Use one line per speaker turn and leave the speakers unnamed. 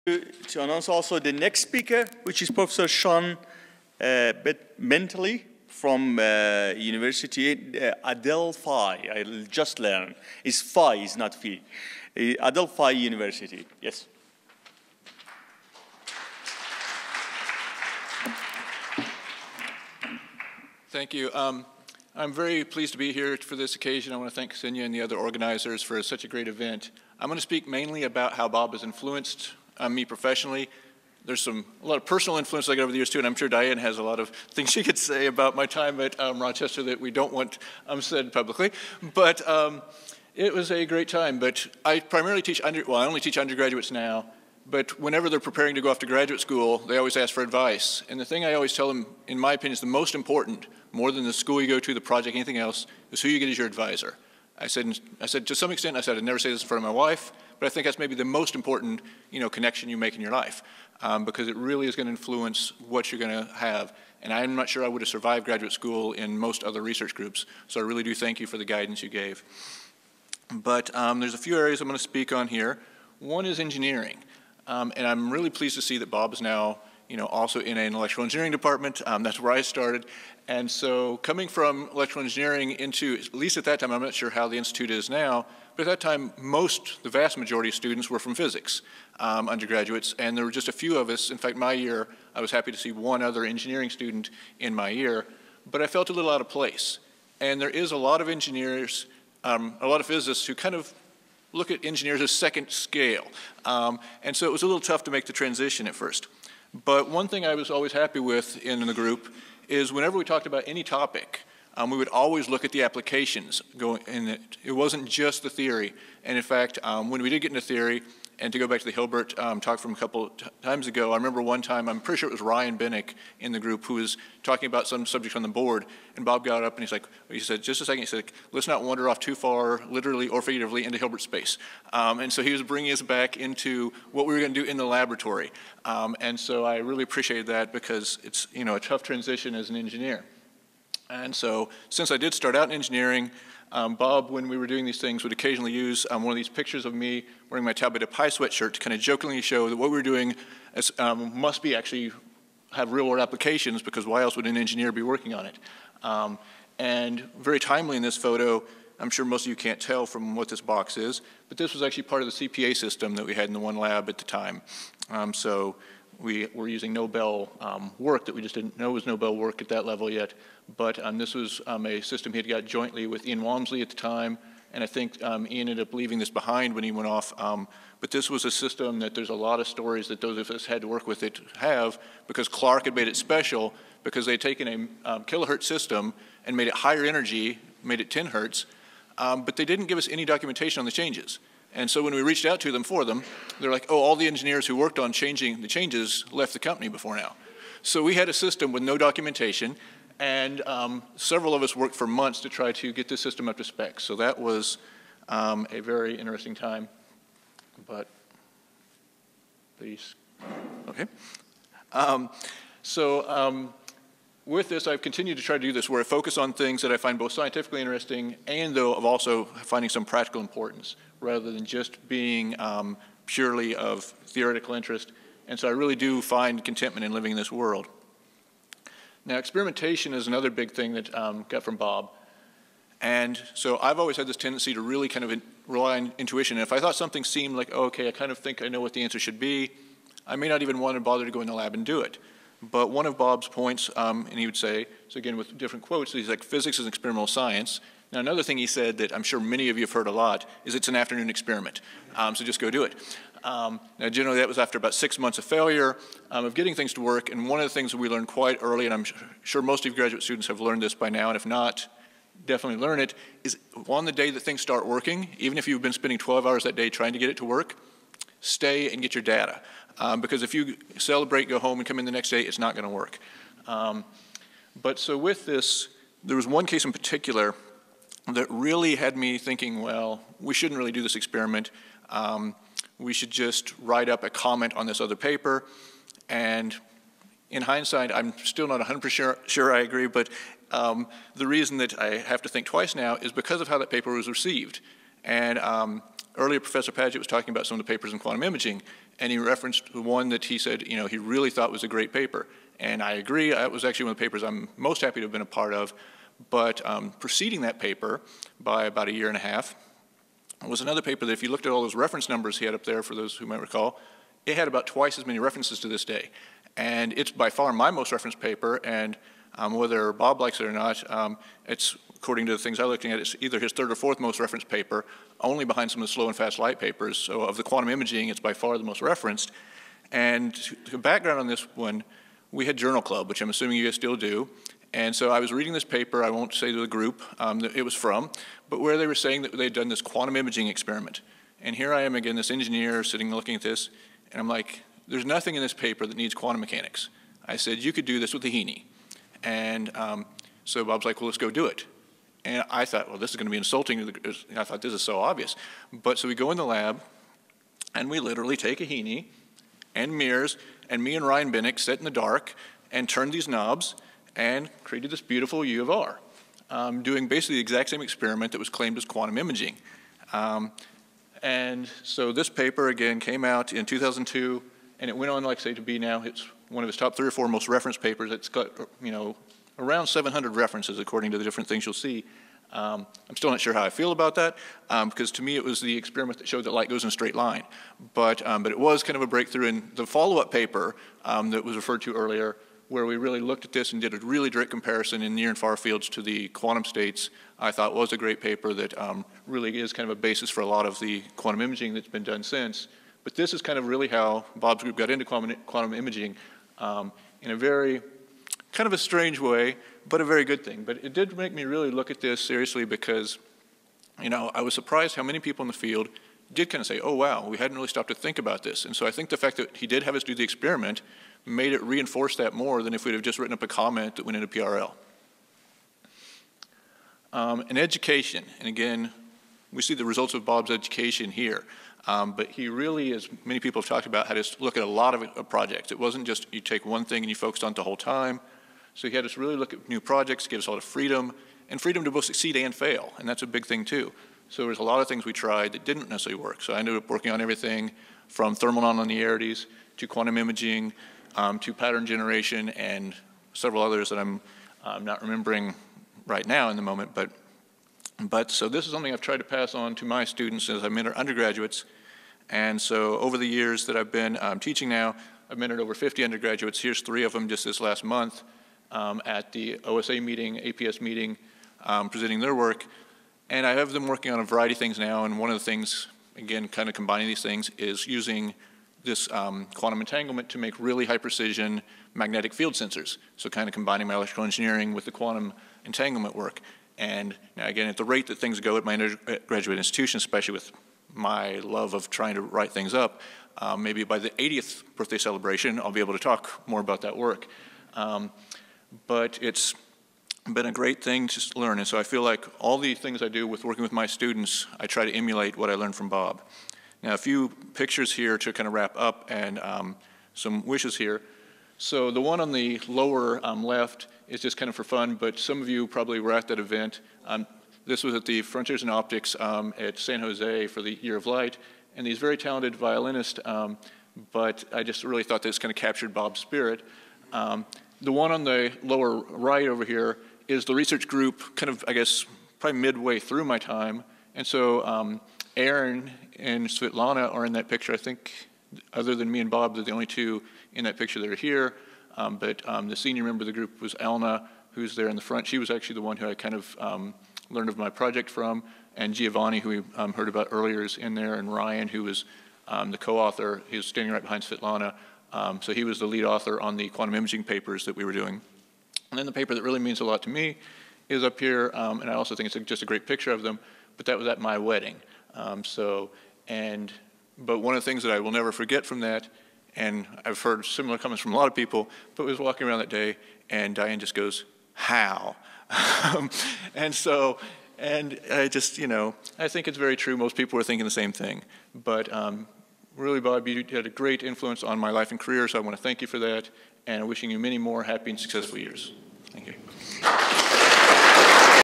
To announce also the next speaker, which is Professor Sean Bentley from University Adelphi. I just learned. It's Phi, it's not Phi. Adelphi University. Yes.
Thank you. I'm very pleased to be here for this occasion. I want to thank Ksenia and the other organizers for such a great event. I'm going to speak mainly about how Bob has influenced me professionally. There's a lot of personal influence I got over the years too, and I'm sure Diane has a lot of things she could say about my time at Rochester that we don't want said publicly. But it was a great time. But I primarily teach I only teach undergraduates now. But whenever they're preparing to go off to graduate school, they always ask for advice. And the thing I always tell them, in my opinion, is the most important, more than the school you go to, the project, anything else, is who you get as your advisor. I said to some extent, I'd never say this in front of my wife, but I think that's maybe the most important, connection you make in your life, because it really is going to influence what you're going to have. And I'm not sure I would have survived graduate school in most other research groups, so I really do thank you for the guidance you gave. But there's a few areas I'm going to speak on here. One is engineering. And I'm really pleased to see that Bob is now, also in an electrical engineering department. That's where I started. And so coming from electrical engineering into, at least at that time, I'm not sure how the institute is now, but at that time, the vast majority of students were from physics, undergraduates, and there were just a few of us. In fact, my year, I was happy to see one other engineering student in my year, but I felt a little out of place. And there is a lot of engineers, a lot of physicists who kind of look at engineers as second scale. And so it was a little tough to make the transition at first. But one thing I was always happy with in the group is whenever we talked about any topic, we would always look at the applications going in it. It wasn't just the theory. And in fact, when we did get into theory, and to go back to the Hilbert talk from a couple times ago, I remember one time, I'm pretty sure it was Ryan Bennick in the group who was talking about some subject on the board, and Bob got up and he said, just a second, he said, let's not wander off too far, literally or figuratively, into Hilbert space. And so he was bringing us back into what we were going to do in the laboratory. And so I really appreciated that because it's a tough transition as an engineer. And so since I did start out in engineering, Bob, when we were doing these things, would occasionally use one of these pictures of me wearing my Tau Beta Pi sweatshirt to kind of jokingly show that what we were doing must be actually have real-world applications, because why else would an engineer be working on it? And very timely in this photo, I'm sure most of you can't tell from what this box is, but this was actually part of the CPA system that we had in the one lab at the time. So we were using Nobel work that we just didn't know was Nobel work at that level yet. But this was a system he had got jointly with Ian Walmsley at the time, and I think Ian ended up leaving this behind when he went off. But this was a system that there's a lot of stories that those of us had to work with it have, because Clark had made it special, because they'd taken a kilohertz system and made it higher energy, made it 10 hertz, but they didn't give us any documentation on the changes. And so when we reached out to them for them, they're like, oh, all the engineers who worked on changing the changes left the company before now. So we had a system with no documentation, and several of us worked for months to try to get this system up to spec. So that was a very interesting time. But please, okay. With this, I've continued to try to do this where I focus on things that I find both scientifically interesting and though of also finding some practical importance, rather than just being purely of theoretical interest. And so I really do find contentment in living in this world. Now, experimentation is another big thing that got from Bob. And so I've always had this tendency to really kind of rely on intuition. And if I thought something seemed like, oh, okay, I kind of think I know what the answer should be, I may not even want to bother to go in the lab and do it. But one of Bob's points, and he would say, so again with different quotes, he's like, physics is experimental science. Now, another thing he said that I'm sure many of you have heard a lot is it's an afternoon experiment, so just go do it. Now, generally, that was after about 6 months of failure of getting things to work, and one of the things that we learned quite early, and I'm sure most of you graduate students have learned this by now, and if not, definitely learn it, is on the day that things start working, even if you've been spending 12 hours that day trying to get it to work, stay and get your data. Because if you celebrate, go home, and come in the next day, it's not going to work. But so with this, there was one case in particular that really had me thinking, well, we shouldn't really do this experiment. We should just write up a comment on this other paper. And in hindsight, I'm still not 100% sure I agree, but the reason that I have to think twice now is because of how that paper was received. And earlier, Professor Padgett was talking about some of the papers in quantum imaging, and he referenced one that he said, he really thought was a great paper. And I agree, that was actually one of the papers I'm most happy to have been a part of. But preceding that paper by about 1.5 years was another paper that if you looked at all those reference numbers he had up there, for those who might recall, it had about twice as many references to this day. And it's by far my most referenced paper, and whether Bob likes it or not, it's, according to the things I'm looking at, it's either his 3rd or 4th most referenced paper, only behind some of the slow and fast light papers. So of the quantum imaging, it's by far the most referenced. And to background on this one, we had Journal Club, which I'm assuming you guys still do. And so I was reading this paper, I won't say to the group that it was from, but where they were saying that they'd done this quantum imaging experiment. And here I am again, this engineer sitting looking at this, and I'm like, there's nothing in this paper that needs quantum mechanics. I said, you could do this with a Heaney. And so Bob's like, well, let's go do it. And I thought, well, this is going to be insulting. I thought, this is so obvious. But so we go in the lab, and we literally take a Heaney and mirrors, and me and Ryan Bennick sit in the dark and turn these knobs and created this beautiful U of R, doing basically the exact same experiment that was claimed as quantum imaging. And so this paper, again, came out in 2002, and it went on, like I say, to be now, it's one of his top 3 or 4 most referenced papers. It's got, around 700 references, according to the different things you'll see. I'm still not sure how I feel about that, because to me it was the experiment that showed that light goes in a straight line. But it was kind of a breakthrough in the follow-up paper that was referred to earlier, where we really looked at this and did a really direct comparison in near and far fields to the quantum states. I thought was a great paper that really is kind of a basis for a lot of the quantum imaging that's been done since. But this is kind of really how Bob's group got into quantum imaging in a very, kind of a strange way, but a very good thing. But it did make me really look at this seriously because, I was surprised how many people in the field did kind of say, oh wow, we hadn't really stopped to think about this. And so I think the fact that he did have us do the experiment made it reinforce that more than if we'd have just written up a comment that went into PRL. And education, and again, we see the results of Bob's education here. But he really, as many people have talked about, had us look at a lot of projects. It wasn't just you take one thing and you focused on it the whole time. So he had us really look at new projects, give us a lot of freedom, and freedom to both succeed and fail, and that's a big thing too. So there was a lot of things we tried that didn't necessarily work. So I ended up working on everything from thermal nonlinearities to quantum imaging to pattern generation and several others that I'm not remembering right now in the moment. But so this is something I've tried to pass on to my students as I mentor undergraduates. And so over the years that I've been teaching now, I've mentored over 50 undergraduates. Here's 3 of them just this last month at the OSA meeting, APS meeting, presenting their work. And I have them working on a variety of things now, and one of the things, again, kind of combining these things, is using this quantum entanglement to make really high precision magnetic field sensors. So kind of combining my electrical engineering with the quantum entanglement work. And now again, at the rate that things go at my undergraduate institution, especially with my love of trying to write things up, maybe by the 80th birthday celebration, I'll be able to talk more about that work. But it's been a great thing to learn, and so I feel like all the things I do with working with my students, I try to emulate what I learned from Bob. Now, a few pictures here to kind of wrap up, and some wishes here. So the one on the lower left is just kind of for fun, but some of you probably were at that event. This was at the Frontiers in Optics at San Jose for the Year of Light, and these very talented violinists, but I just really thought this kind of captured Bob's spirit. The one on the lower right over here is the research group, kind of, I guess, probably midway through my time. And so Aaron and Svetlana are in that picture. I think, other than me and Bob, they're the only 2 in that picture that are here. But the senior member of the group was Elna, who's there in the front. She was actually the one who I kind of learned of my project from. And Giovanni, who we heard about earlier, is in there. And Ryan, who was the co-author, he was standing right behind Svetlana. So he was the lead author on the quantum imaging papers that we were doing. And then the paper that really means a lot to me is up here, and I also think it's just a great picture of them, but that was at my wedding. But one of the things that I will never forget from that, and I've heard similar comments from a lot of people, but was walking around that day, and Diane just goes, how? And I just, I think it's very true. Most people are thinking the same thing. But really, Bob, you had a great influence on my life and career, so I want to thank you for that, and wishing you many more happy and successful years.